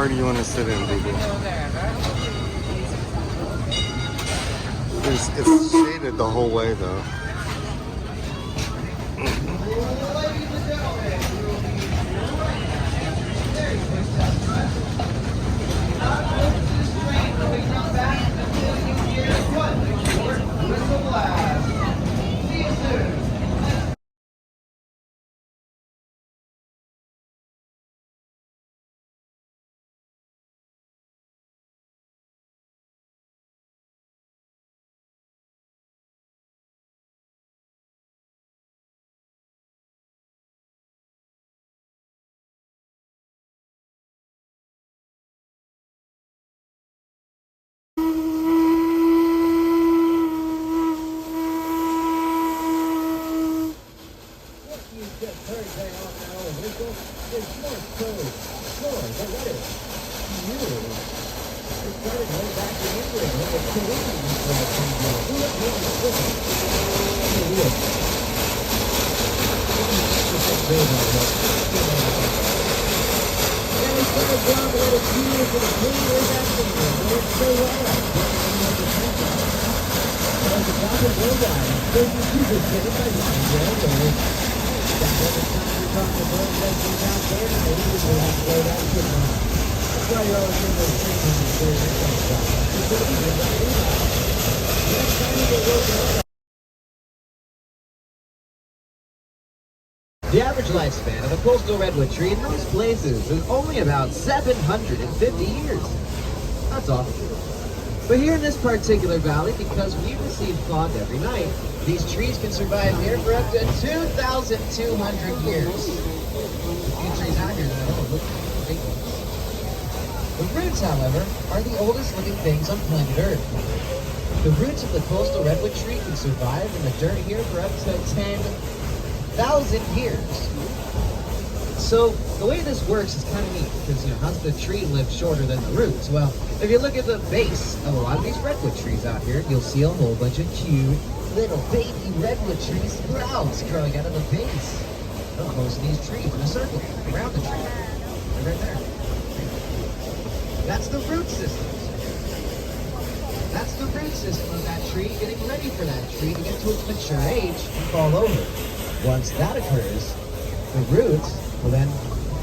car do you want to sit in, baby? It's shaded the whole way, though. The average lifespan of a coastal redwood tree in most places is only about 750 years. That's all. But here in this particular valley, because we receive fog every night, these trees can survive here for up to 2,200 years. These trees out here, though, look big ones. The roots, however, are the oldest living things on planet Earth. The roots of the coastal redwood tree can survive in the dirt here for up to 10,000 years. So the way this works is kind of neat because, how does the tree live shorter than the roots? Well, if you look at the base of a lot of these redwood trees out here, you'll see a whole bunch of cute little baby redwood tree sprouts growing out of the base of most of these trees in a circle around the tree. They're right there. That's the root system. That's the root system of that tree getting ready for that tree to get to its mature age and fall over. Once that occurs, the roots will then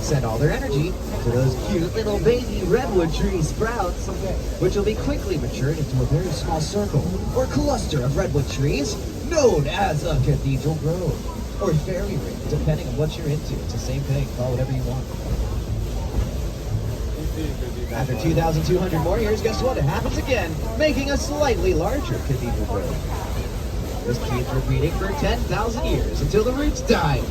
send all their energy to those cute little baby redwood tree sprouts, which will be quickly matured into a very small circle or cluster of redwood trees known as a cathedral grove or fairy ring, depending on what you're into. It's the same thing. Call whatever you want. After 2,200 more years, guess what? It happens again, making a slightly larger cathedral grove. This keeps repeating for 10,000 years until the roots die.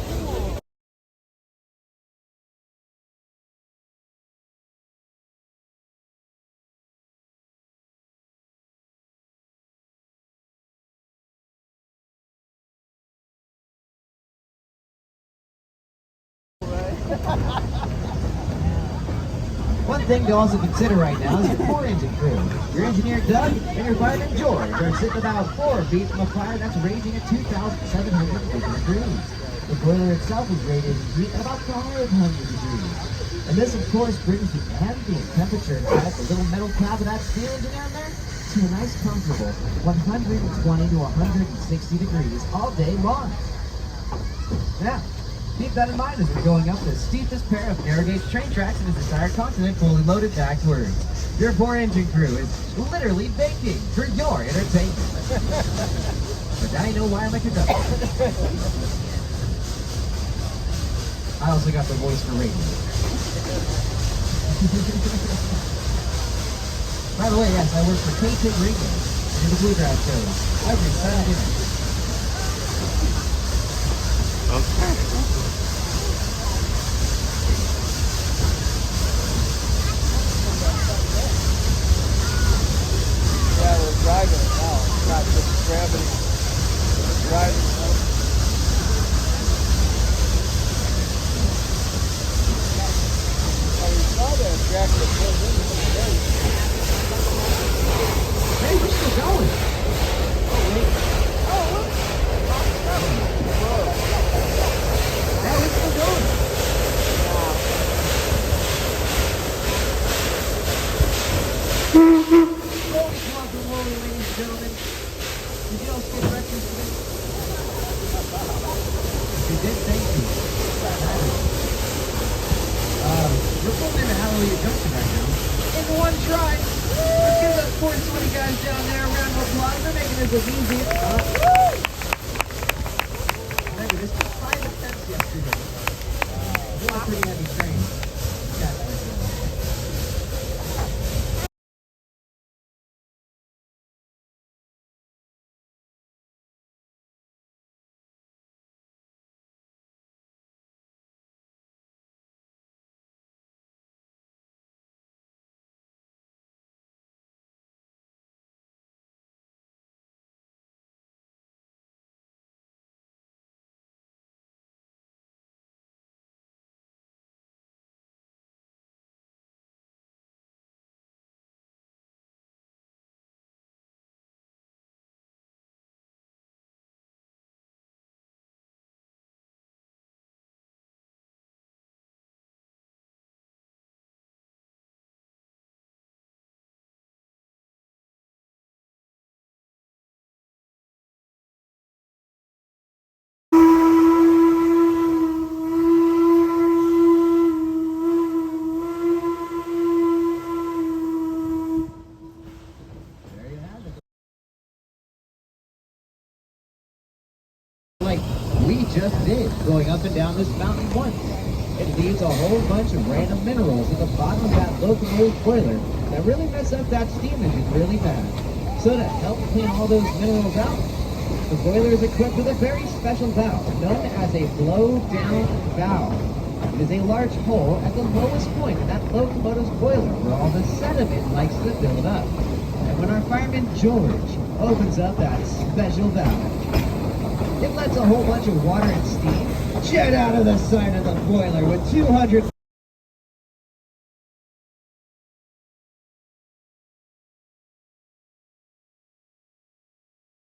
One thing to also consider right now is your four-engine crew. Your engineer Doug and your fireman George are sitting about 4 feet from a fire that's raging at 2,750 degrees. The boiler itself is rated heat at about 500 degrees. And this, of course, brings the ambient temperature inside the little metal cap of that steam engine down there to a nice comfortable 120 to 160 degrees all day long. Now, keep that in mind as we're going up the steepest pair of narrow gauge train tracks in this entire continent, fully loaded backwards. Your poor engine crew is literally baking for your entertainment. But now you know why I'm a conductor. I also got the voice for radio. By the way, yes, I work for K-Pig Radio and the Bluegrass shows every Saturday night. Okay. Yeah, we're driving it now. It's not just gravity. We're driving it. Oh, we saw that tractor that pulled in the day. Hey, we're still going. Oh, wait. Oh, look. Yeah, we're still going. get breakfast today? If you did, thank you. We're pulling into Hallelujah Junction right now. In one try. Let's give those 420 guys down there a round of applause. They're making this as easy. Remember, this was 5 attempts yesterday. This is a pretty heavy train. Like we just did, going up and down this mountain once. It leaves a whole bunch of random minerals at the bottom of that locomotive boiler that really mess up that steam engine really bad. So to help clean all those minerals out, the boiler is equipped with a very special valve known as a blow-down valve. It is a large hole at the lowest point of that locomotive's boiler where all the sediment likes to build up. And when our fireman George opens up that special valve, it lets a whole bunch of water and steam jet out of the side of the boiler with 200